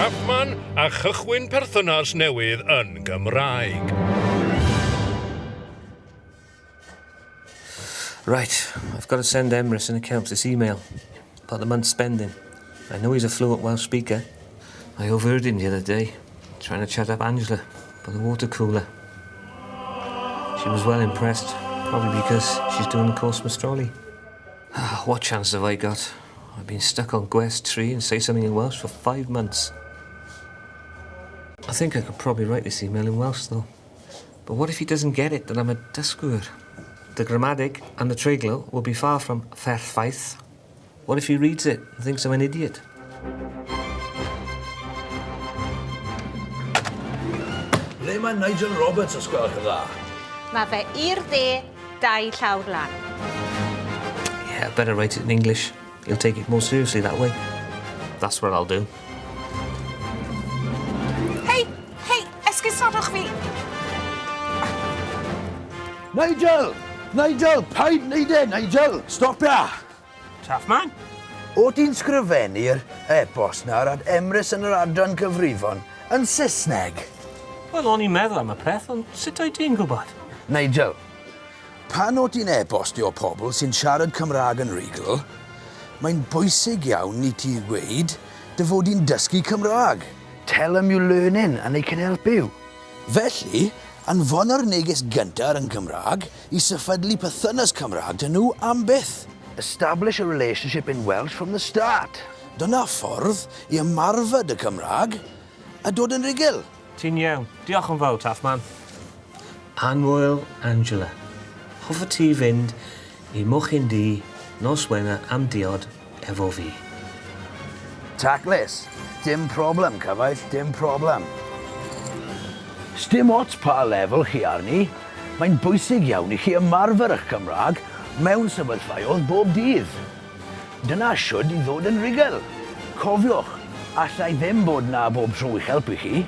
TaffMan a chychwyn perthynas newydd yn Gymraeg. Right, I've got to send Emrys and accounts this email about the month's spending. I know he's a fluent Welsh speaker. I overheard him the other day, trying to chat up Angela by the water cooler. She was well impressed, probably because she's doing the course Mistroli. What chance have I got? I've been stuck on Gwest Tree and say something in Welsh for 5 months. I think I could probably write this email in Welsh, though. But what if he doesn't get it, then I'm a dysgwyr? The grammatic and the treiglo will be far from perffaith. What if he reads it and thinks I'm an idiot? Le mae Nigel Roberts os gwelwch yn dda? Mae fe i'r de, 2 llawr lan. Yeah, I better write it in English. He'll take it more seriously that way. That's what I'll do. Hei, esgusodwch fi. Nigel! Nigel! Paid wneud e, Nigel! Stopia! TaffMan? O ti'n sgrifennu'r e-bost na'r at Emrys yn yr adran cyfrifon yn Saesneg? Wel, o'n i'n meddwl am y peth, ond sut o'i ti'n gwybod? Nigel, pan o ti'n e-bostio pobl sy'n siarad Cymraeg yn rigl, mae'n bwysig iawn i ti dweud dy fod i'n dysgu Cymraeg. Tell them you're learning and they can help you. Felly, anfona'r neges gyntaf yn Cymraeg i syffydlu perthynas Cymraeg dyn nhw am byth. Establish a relationship in Welsh from the start. Dyna ffordd i ymarfer dy Cymraeg a dod yn rigl. Ti'n iawn. Diolch yn fawr, TaffMan. Anwyl Angela. Hoffa ti fynd i mwchyn di nos Wener am diod efo fi. Taclus, dim problem, cyfaill, dim problem. Sdim ots pa lefel chi arni, mae'n bwysig iawn i chi ymarfer eich Cymraeg mewn sefyllfaoedd bob dydd. Dyna siwd i ddod yn rigl. Cofiwch, allai ddim bod na bob tro i'ch helpu chi.